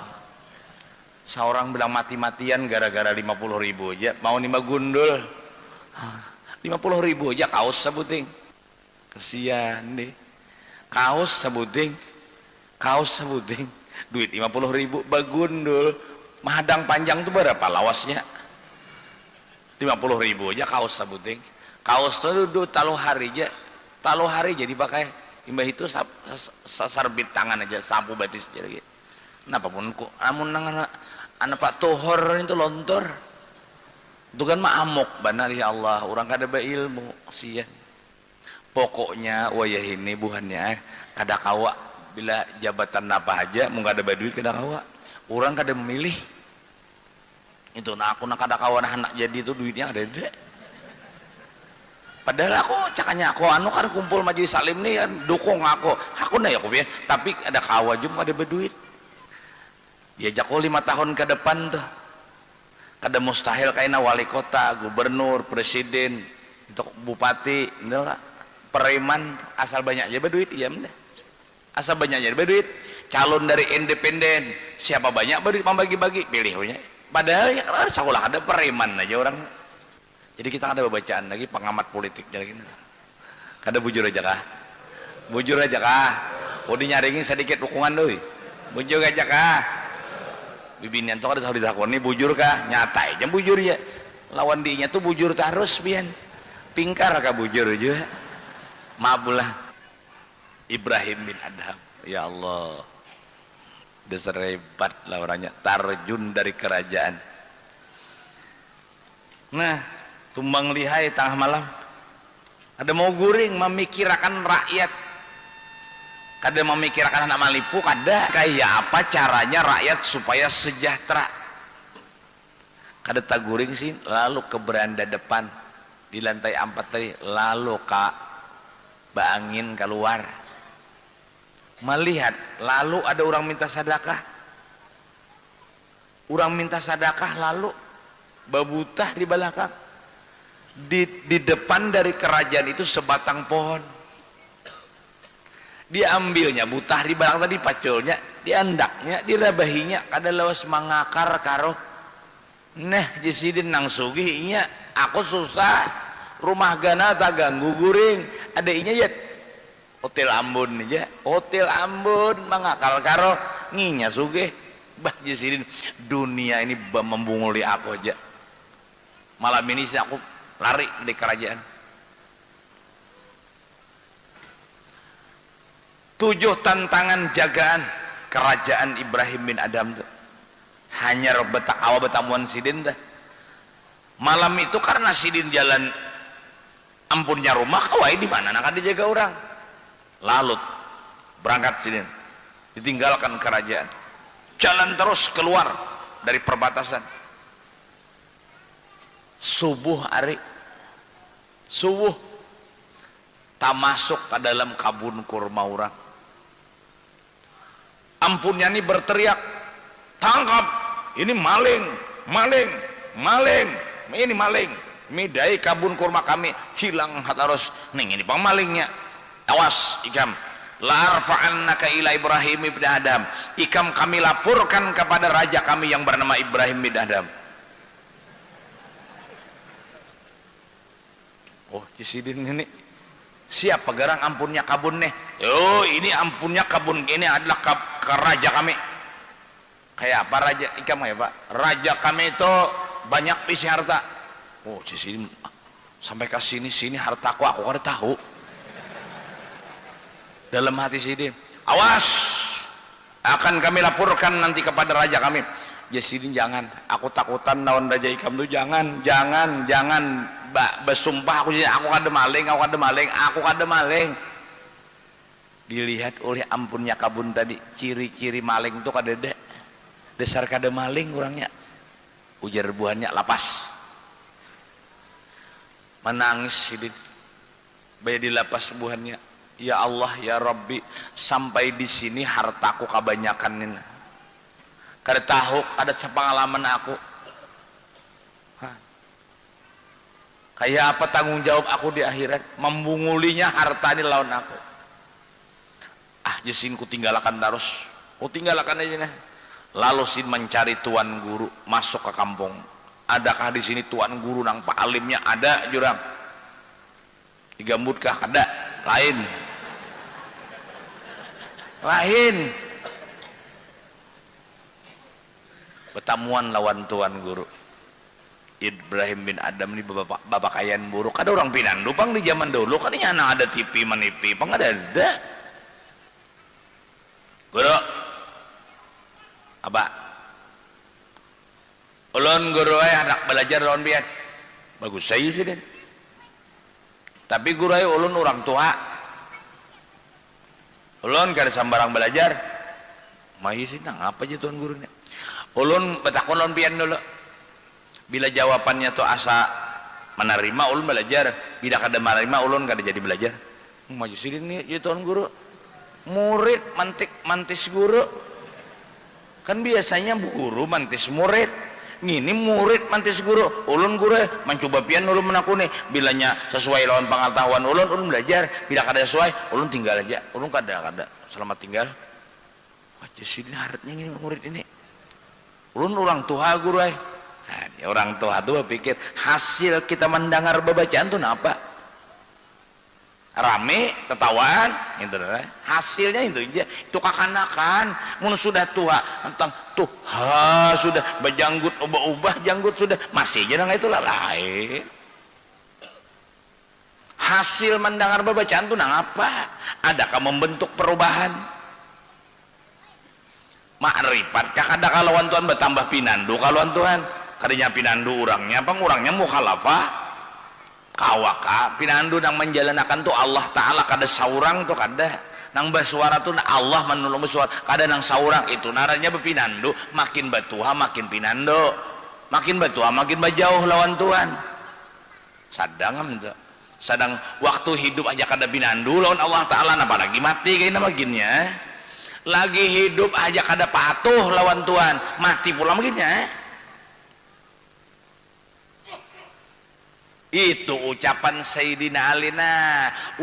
Speaker 1: Seorang bilang mati-matian gara-gara 50.000 aja mau nimba gundul. 50.000 aja kaos sebuting. Kesian deh. Kaos sebuting. Duit 50.000 bagundul. Mahadang panjang tuh berapa lawasnya? 50.000 aja kaos sebuting. Kaos itu taluh hari jadi pakai imbah itu sasarbit tangan aja sapu batis jadi. Kenapa pun kok amun nang anak Pak Tohor itu lontor. Itu kan mah amok benar ya Allah, orang kada beilmu sian. Pokoknya wayah ini buhannya kada kawa bila jabatan apa aja mau ada baduit kada kawa orang kada memilih itu. Nah aku nak kada kawan anak jadi itu duitnya ada deh. Padahal aku cakanya aku anu kan kumpul majelis salim nih kan dukung aku nah ya aku biar tapi ada kawa juga ada berduit diajak 5 tahun ke depan tuh kada mustahil kayaknya wali kota, gubernur, presiden, itu bupati, preman asal banyak aja berduit iya deh. Asal banyak aja berduit, calon dari independen siapa banyak berduit membagi-bagi pilihnya. Padahal ya kan sekolah ada preman aja orang. Jadi kita ada bacaan lagi pengamat politik lagi. Kada bujur aja kah? Bujur aja kah? Udah nyaringin sedikit dukungan doi. Bujur aja kah? Bibinian tuh kada sahur ditakon nih bujur kah? Nyata aja bujur ya. Lawan dinya tuh bujur terus pian. Pingkar kah bujur aja. Maafulah. Ibrahim bin Adham. Ya Allah. Dasar hebat lah orangnya. Tarjun dari kerajaan. Nah, tumbang lihai tengah malam. Ada mau guring memikirkan rakyat. Kada memikirkan anak malipu, kada kayak apa caranya rakyat supaya sejahtera. Kada taguring sih, lalu ke beranda depan di lantai 4 tadi, lalu kak baangin keluar melihat, lalu ada orang minta sedekah. Orang minta sedekah lalu babutah di belakang. Di depan dari kerajaan itu sebatang pohon. Dia ambilnya butah di belakang tadi paculnya, diandaknya, dirabahinya, kada lawas mangakar karo. Nah, jisidin nang sugihnya, aku susah, rumah gana tak ganggu guring, ada inya ya, hotel Ambon aja, hotel Ambon mangakar karo, nginya sugih, bah jisidin, dunia ini membunguli aku aja. Malam ini aku lari dari kerajaan. 7 tantangan jagaan kerajaan Ibrahim bin Adham tuh. Hanya betak awa betamuan sidin tuh. Malam itu karena sidin jalan ampunnya rumah kawai di mana nak dijaga orang. Lalut berangkat sidin. Ditinggalkan kerajaan. Jalan terus keluar dari perbatasan. Subuh hari. Subuh tak masuk ke dalam kabun kurma orang. Ampunnya ini berteriak, tangkap, ini maling, maling, maling, ini maling, midai kabun kurma kami hilang hataros, ning ini pangmalingnya, awas ikam, larfa'annaka ila Ibrahim bin Adham, ikam kami laporkan kepada raja kami yang bernama Ibrahim bin Adham. Oh, Jisidin ini siapa garang ampunnya kabun nih? Oh, ini ampunnya kabun ini adalah raja kami. Kayak apa raja ikam ya Pak? Raja kami itu banyak isi harta. Oh, di sini sampai ke sini hartaku aku kada tahu. Dalam hati sini, awas, akan kami laporkan nanti kepada raja kami. Jadi jangan, aku takutan lawan raja ikam tuh jangan. Bersumpah aku kada maling, aku kada maling. Dilihat oleh ampunnya kabun tadi, ciri-ciri maling itu kada ada. Dasar kada maling orangnya. Ujar buahnya lapas. Menangis sidin. Bayi di lapas buahnya. Ya Allah ya Rabbi, sampai di sini hartaku kebanyakan ini. Kada tahu ada sepengalaman aku. Kayak apa tanggung jawab aku di akhirat, membungulinya harta ini lawan aku. Jesin ku tinggalkan terus, ku tinggalkan aja nih. Lalu sin mencari tuan guru masuk ke kampung. Adakah di sini tuan guru nang pak alimnya? Ada jurang. Digambutkah? Ada. Lain. Bertamuan lawan tuan guru. Ibrahim bin Adham ini bapak kayaan buruk. Ada orang pinandu pang di zaman dulu kan ini anak ada TV menipi pang ada. Guru apa? Ulun guru anak belajar lawan biar bagus saya sih den. Tapi guru ulun orang tua. ulun kada sambarang belajar mai sih nang apa aja tuan gurunya ulun betakun ulun pian dulu bila jawabannya tuh asa menerima ulun belajar bila kada menerima ulun kada jadi belajar maju sini nih ya tuan guru murid mantis guru kan biasanya guru mantis murid ngini murid mantis guru ulun guru mencoba pian ulun menakuni bilanya sesuai lawan pengetahuan ulun belajar bila kada sesuai ulun tinggal aja ulun kada selamat tinggal aja sini harapnya ini murid ini ulun orang tua guru nah, orang tua tuh pikir hasil kita mendengar bacaan tuh apa rame ketawaan itu hasilnya itu kakanakan mun sudah tua tentang tuha sudah berjanggut ubah janggut sudah masih jangan itu lain hasil mendengar bacaan itu nang apa adakah membentuk perubahan makrifat kakada kalauan Tuhan bertambah pinandu kalauan Tuhan kadanya pinandu orangnya pengurangnya mukhalafah kawaka pinandu nang menjalankan tuh Allah Ta'ala kada saurang tuh kada nang bersuara tuh Allah menolong bersuara kada nang saurang itu naranya berpinandu makin batuha makin pinando makin batuha makin bajauh lawan Tuhan sadang waktu hidup aja kada pinandu lawan Allah Ta'ala napa lagi mati kayaknya baginnya lagi hidup aja kada patuh lawan Tuhan mati pula baginnya itu ucapan Sayyidina Ali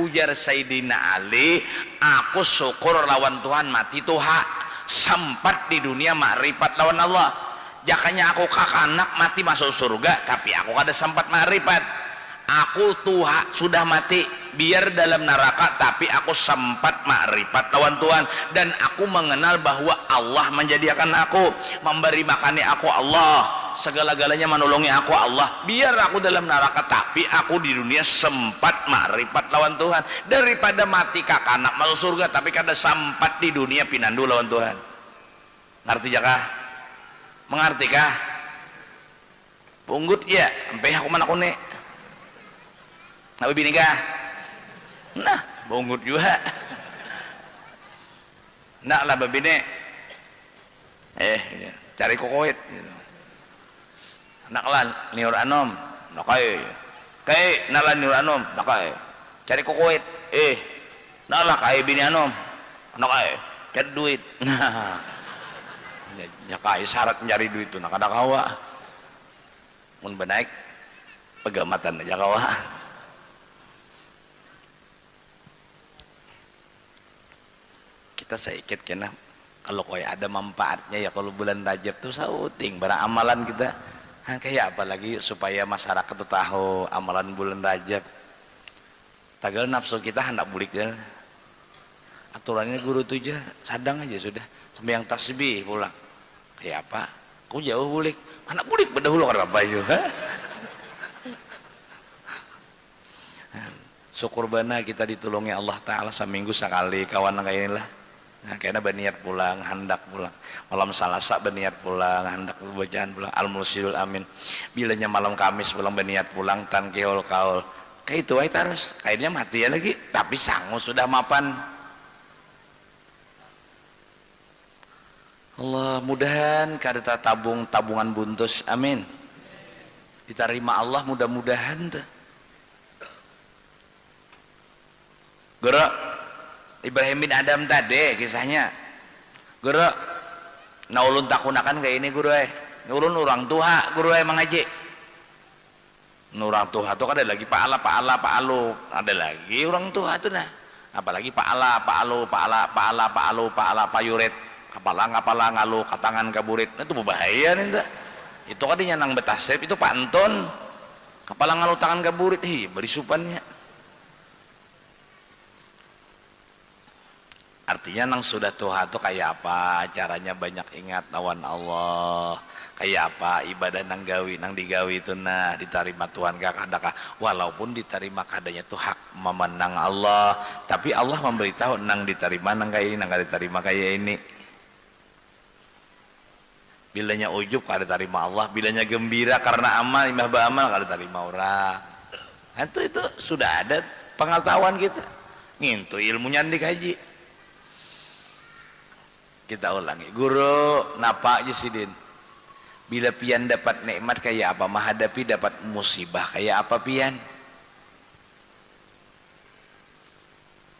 Speaker 1: ujar Sayyidina Ali aku syukur lawan Tuhan mati tuha sempat di dunia makrifat lawan Allah jakanya aku kakanak mati masuk surga tapi aku kada sempat makrifat aku tuha sudah mati biar dalam neraka tapi aku sempat makrifat lawan Tuhan dan aku mengenal bahwa Allah menjadikan aku memberi makannya aku Allah segala-galanya menolongi aku Allah biar aku dalam neraka tapi aku di dunia sempat makrifat lawan Tuhan daripada mati kakanak masuk surga tapi kada sempat di dunia pinandu lawan Tuhan ngerti jakah mengerti kah punggut ya sampai aku mana kone nak bini kah nah punggut juga nak lah babine cari kokoit gitu naklan niur anom nakai nalan niur anom nakai cari kokoit naklah kai bini anom nakai cari duit nah nyakai syarat nyari duit itu nak ada kawa mun benaik pegamatan aja kawa kita saikit kena kalau ada manfaatnya ya kalau bulan Rajab tuh sauting barang amalan kita kayak apa lagi supaya masyarakat tuh tahu amalan bulan Rajab tagal nafsu kita hendak bulik ya aturannya guru tuh aja sadang aja sudah sampai yang tasbih pulang kayak apa kau jauh bulik anak bulik berdahulu karena apa juga syukur bana kita ditolongi Allah Ta'ala seminggu sekali kawan kayak inilah nah, kayaknya berniat pulang hendak pulang malam Salasa berniat pulang hendak bacaan pulang al-musyidul amin bilanya malam Kamis pulang berniat pulang tan keol kaul kayak itu aja terus kayaknya mati ya lagi tapi sanggup sudah mapan Allah mudahan kada tabungan buntus amin diterima Allah mudah-mudahan tuh gerak Ibrahim bin Adam tadi kisahnya guru nah ulun tak gunakan kayak ini guru ulun orang tua guru mengaji orang tua tuh ada lagi paala ada lagi orang tua tuh nah apalagi paala payuret kapalang ngalu katangan kaburit itu berbahaya nih itu kan dia nang betasep itu pantun kapalang ngalu tangan kaburit beri supannya artinya nang sudah Tuhan tuh kayak apa caranya banyak ingat lawan Allah kayak apa ibadah nang digawi itu nah diterima Tuhan kadakah walaupun diterima kadanya tuh hak memenang Allah tapi Allah memberitahu nang diterima nang kayak ini nang gak diterima kayak ini bilanya ujub kada diterima Allah bilanya gembira karena amal imah beramal kada diterima orang itu sudah ada pengetahuan kita ngintu ilmunya dikaji Kita ulangi. Guru napa aja sidin? Bila pian dapat nikmat kayak apa, menghadapi dapat musibah kayak apa pian?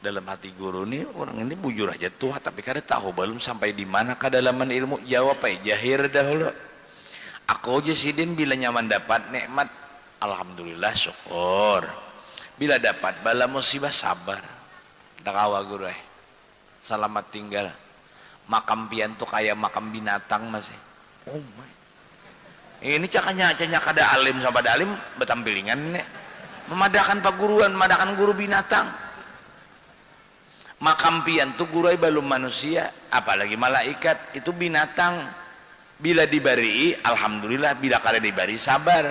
Speaker 1: Dalam hati guru ini, orang ini bujur aja tua, tapi kada tahu belum sampai di mana kedalaman ilmu. Jawab aja jahir dahulu. Aku aja sidin bila nyaman dapat nikmat, alhamdulillah syukur. Bila dapat bala musibah sabar. Dakawa guru selamat tinggal. Makam pian tuh kayak makam binatang masih. Oh my. Ini cakanya kada alim sama ada alim betampilingan nih. Memadakan paguruan, memadakan guru binatang. Makam pian tuh guru belum manusia, apalagi malaikat, itu binatang. Bila dibari, alhamdulillah. Bila kada dibari, sabar.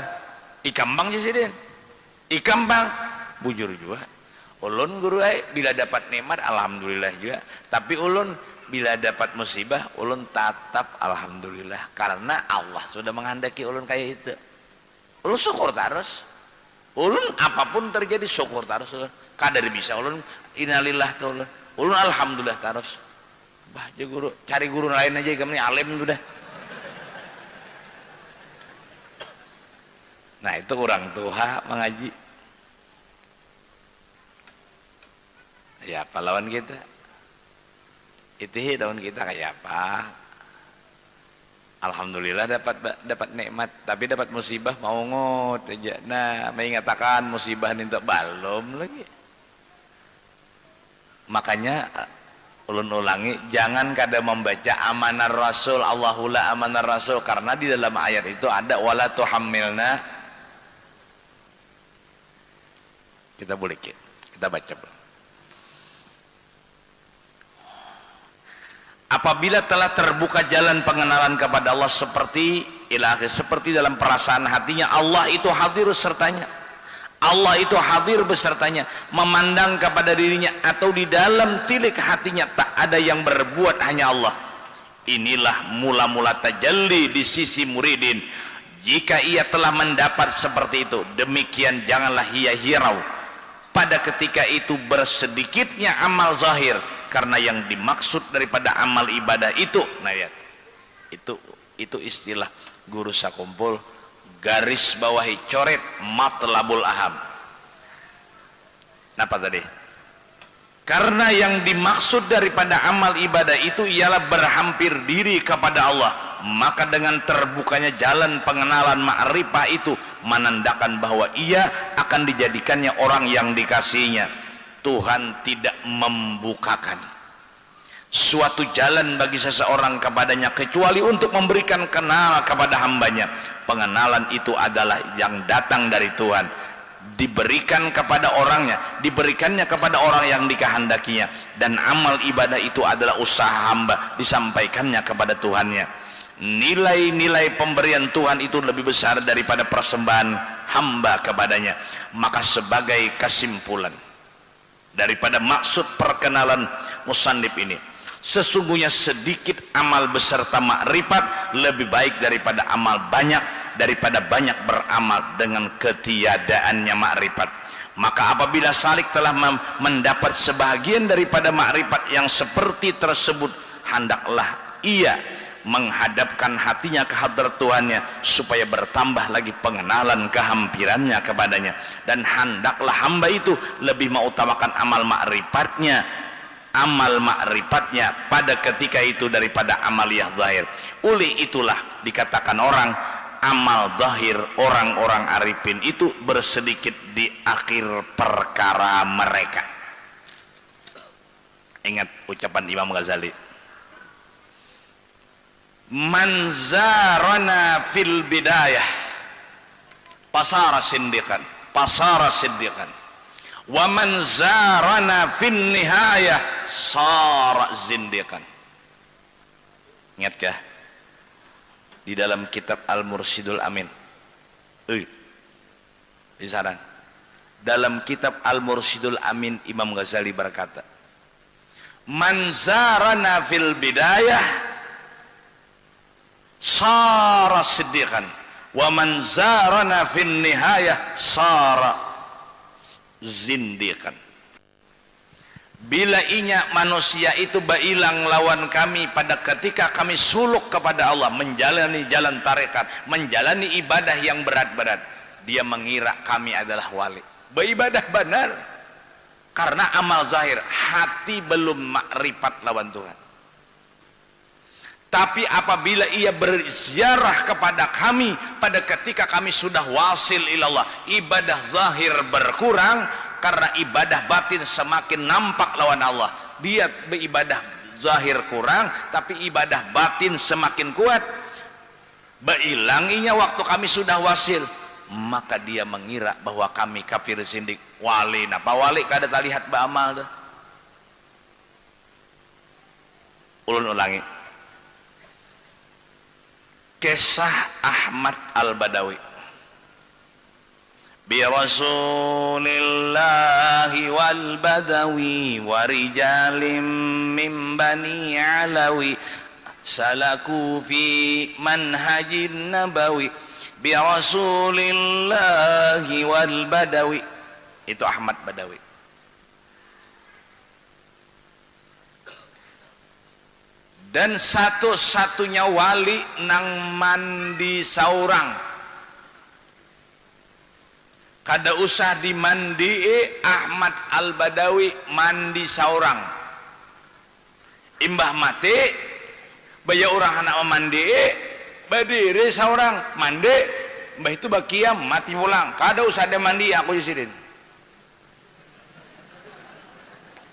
Speaker 1: Ikambang sih den. Ikambang, bujur juga. Ulun guru bila dapat nikmat, alhamdulillah juga. Tapi ulun bila dapat musibah, ulun tatap alhamdulillah, karena Allah sudah menghendaki ulun kayak itu. Ulun syukur terus. Ulun apapun terjadi syukur terus. Kadar bisa ulun innalillah tuh ulun. Ulun alhamdulillah terus. Bah, aja guru, cari guru lain aja kami alim sudah. Nah, itu orang tua mengaji. Ya, pahlawan kita. Itu tahun kita kayak apa? Alhamdulillah dapat nikmat, tapi dapat musibah mau ngot aja. Nah, mengatakan musibah nintok balom lagi. Makanya ulun ulangi, jangan kada membaca amanah Rasul, Allahula amanah Rasul, karena di dalam ayat itu ada wala tuhammilna. Kita boleh kita baca. Apabila telah terbuka jalan pengenalan kepada Allah seperti dalam perasaan hatinya, Allah itu hadir sertanya. Allah itu hadir besertanya, memandang kepada dirinya, atau di dalam tilik hatinya tak ada yang berbuat, hanya Allah. Inilah mula-mula tajalli di sisi muridin. Jika ia telah mendapat seperti itu, demikian janganlah ia hirau pada ketika itu bersedikitnya amal zahir, karena yang dimaksud daripada amal ibadah itu, nah ya, itu istilah guru sakumpul garis bawahi coret matlabul aham. Napa tadi? Karena yang dimaksud daripada amal ibadah itu ialah berhampir diri kepada Allah, maka dengan terbukanya jalan pengenalan ma'rifah itu menandakan bahwa ia akan dijadikannya orang yang dikasihinya. Tuhan tidak membukakan suatu jalan bagi seseorang kepadanya kecuali untuk memberikan kenal kepada hambanya. Pengenalan itu adalah yang datang dari Tuhan, diberikan kepada orangnya, diberikannya kepada orang yang dikehendakinya, dan amal ibadah itu adalah usaha hamba, disampaikannya kepada Tuhannya. Nilai-nilai pemberian Tuhan itu lebih besar daripada persembahan hamba kepadanya. Maka sebagai kesimpulan daripada maksud perkenalan musannif ini, sesungguhnya sedikit amal beserta makrifat lebih baik daripada amal banyak, daripada banyak beramal dengan ketiadaannya makrifat. Maka apabila salik telah mendapat sebahagian daripada makrifat yang seperti tersebut, hendaklah ia menghadapkan hatinya ke hadrat Tuhannya supaya bertambah lagi pengenalan kehampirannya kepadanya, dan hendaklah hamba itu lebih mengutamakan amal makrifatnya pada ketika itu daripada amaliyah zahir. Oleh itulah dikatakan orang amal zahir, orang-orang arifin itu bersedikit di akhir perkara mereka. Ingat ucapan Imam Ghazali, man zarana fil bidayah pasara sindikan wa man zarana fin nihayah sara zindikan. Ingatkah di dalam kitab Al-Mursyidul Amin, di sana dalam kitab Al-Mursyidul Amin, Imam Ghazali berkata, man zarana fil bidayah sara siddiqan wa man zarana fin nihayah sara zindiqan. Bila inya manusia itu bailang lawan kami pada ketika kami suluk kepada Allah, menjalani jalan tarekat, menjalani ibadah yang berat-berat, dia mengira kami adalah wali. Beribadah benar karena amal zahir, hati belum makrifat lawan Tuhan. Tapi apabila ia berziarah kepada kami pada ketika kami sudah wasil ilallah, ibadah zahir berkurang karena ibadah batin semakin nampak lawan Allah. Dia beribadah zahir kurang tapi ibadah batin semakin kuat. Beilanginya waktu kami sudah wasil, maka dia mengira bahwa kami kafir zindik. Wali napa wali kada lihat beramal dah. Ulun ulangi kisah Ahmad Al-Badawi. Bi Rasulillahi wal Badawi wa rijalim min bani Alawi salaku fi manhajin nabawi. Bi Rasulillahi wal Badawi, itu Ahmad Badawi. Dan satu-satunya wali nang mandi saurang, kada usah dimandi Ahmad Al-Badawi mandi saurang. Imbah mati baya orang anak mandi berdiri saurang mandi, mbah itu bakiam mati pulang, kada usah ada mandi. Aku disidin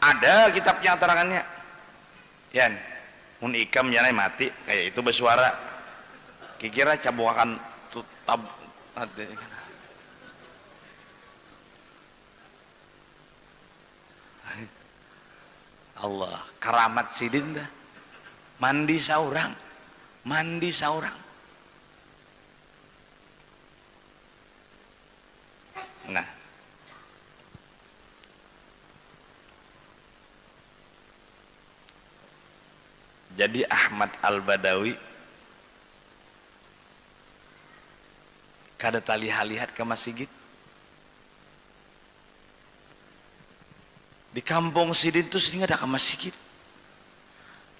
Speaker 1: ada kitabnya terangannya yan mun ikam jangan mati kayak itu bersuara kira cabuk akan tutab Allah keramat sidin dah mandi saurang nah jadi Ahmad Al-Badawi kada lihat ke masjid di kampung sidin tuh sering ada ke masjid.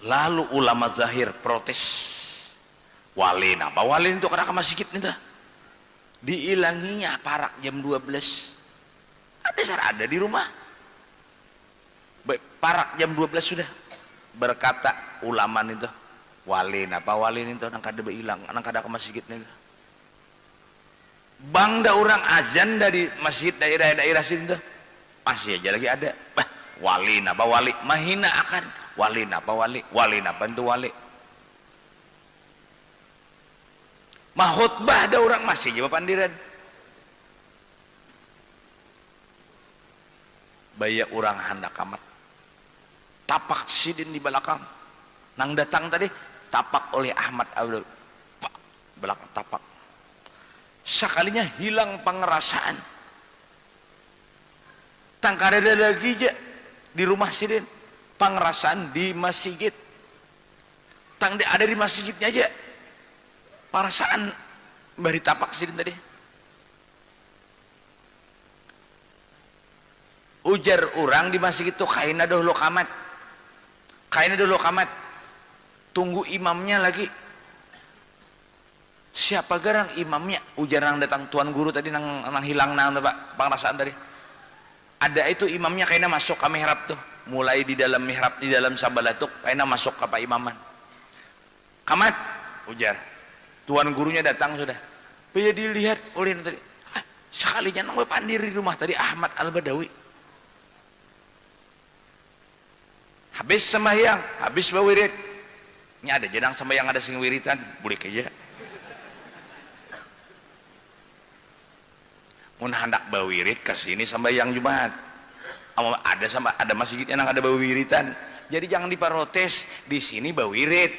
Speaker 1: Lalu ulama zahir protes, wali napa wali itu kada ke masjid nih dah, diilanginya parak jam 12 ada di rumah parak jam 12 sudah. Berkata ulama itu wali napa wali itu nang kada hilang nang kada ke masjid nih bangda orang azan dari masjid daerah-daerah situ masih aja lagi ada wali napa wali mahina akan wali napa napa itu wali mahutbah ada orang masih jawab pandiran baya orang hendak amat tapak sidin di belakang nang datang tadi tapak oleh Ahmad Abdul belakang tapak sekalinya hilang pengerasaan tang kada ada lagi aja di rumah sidin pengerasaan di masjid tang ada di masjidnya aja perasaan bari tapak sidin tadi ujar orang di masjid itu kaina dulu kamat tunggu imamnya lagi. Siapa garang imamnya? Ujar nang datang tuan guru tadi nang hilang nang pak pengrasaan tadi. Ada itu imamnya kaina masuk ke mihrab tuh. Mulai di dalam mihrab di dalam sabalatuk kaina masuk ke pak imaman. Kamat ujar. Tuan gurunya datang sudah. Baya dilihat oleh tadi. Sekalinya nang pandir di rumah tadi Ahmad Al-Badawi. Habis sembahyang, habis bawirid. Ini ada jenang sembahyang ada sing wiritan, boleh aja. Mun hendak bawirid ke sini sembahyang Jumat. Ada masjid yang ada bawiritan. Jadi jangan diprotes, di sini bawirid.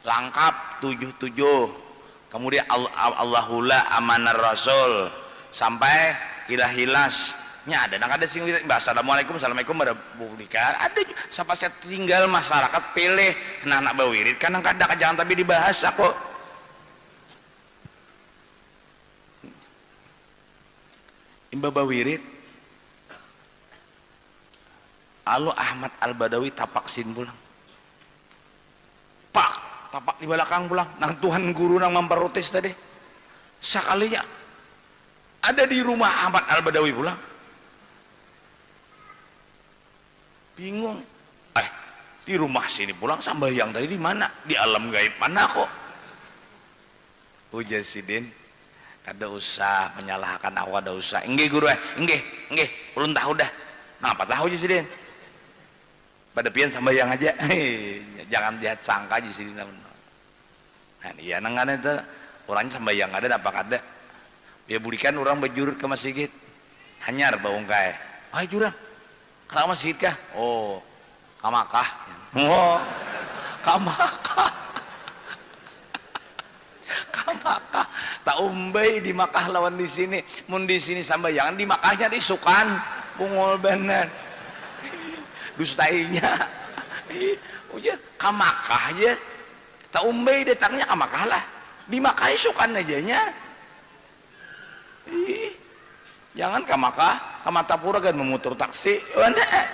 Speaker 1: Lengkap 77. Kemudian Allahullah amanar Rasul sampai ilah-ilas. Nya ada nang ada sing assalamualaikum warahmatullahi ada sampai saya tinggal masyarakat pilih anak bawirid kan nang kada jangan tapi dibahas aku imba bawirid Lalu Ahmad Al-Badawi tapaksin pulang. Pak, tapak di belakang pulang. Nang Tuhan guru nang memprotes tadi. Sekalinya ada di rumah Ahmad Al-Badawi pulang. Bingung. Di rumah sini pulang sambayang tadi di mana? Di alam gaib mana kok? Ujar Sidin, kada usah menyalahkan aku, kada usah. Enggak guru, enggak, ulun tahu dah. Ngapa tahu aja Sidin? Pada pian sambayang aja. Jangan lihat sangka aja Sidin. Nah, iya nangan itu orangnya sambayang ada apa kada? Ya bulikan orang berjurut ke masjid. Hanyar baung kae. Ai jurang. Kenapa masjid kah? Oh, ka Makkah. Oh, ka Makkah. Ka Makkah. Tak umbai di Makkah lawan di sini. Mun di sini sambayangan di Makkahnya disukan. Bungul bener. Dustainya. Ujar ka Makkah aja. Tak umbai datangnya ka Makkah lah. Di Makkah sukan ajanya. Jangan ke Makkah, ke Matapura kan memutar taksi,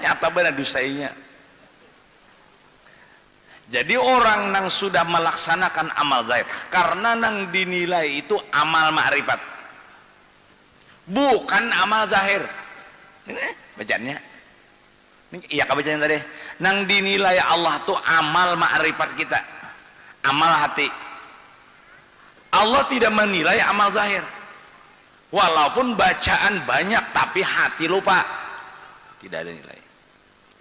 Speaker 1: nyata benar dustainya. Jadi orang yang sudah melaksanakan amal zahir, karena yang dinilai itu amal ma'rifat, bukan amal zahir. Ini bacaannya, iya bacaan tadi. Yang dinilai Allah itu amal ma'rifat kita, amal hati. Allah tidak menilai amal zahir. Walaupun bacaan banyak tapi hati lupa, tidak ada nilai.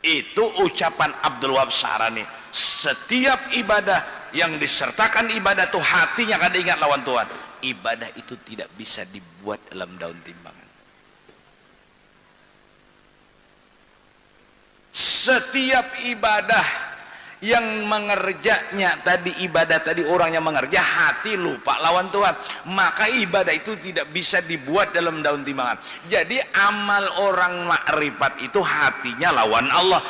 Speaker 1: Itu ucapan Abdul Wahab Sa'rani. Setiap ibadah yang disertakan ibadah itu hatinya kada ingat lawan Tuhan, ibadah itu tidak bisa dibuat dalam daun timbangan. Setiap ibadah yang mengerjanya tadi, ibadah tadi orang yang mengerja hati lupa lawan Tuhan, maka ibadah itu tidak bisa dibuat dalam daun timbangan. Jadi amal orang makrifat itu hatinya lawan Allah,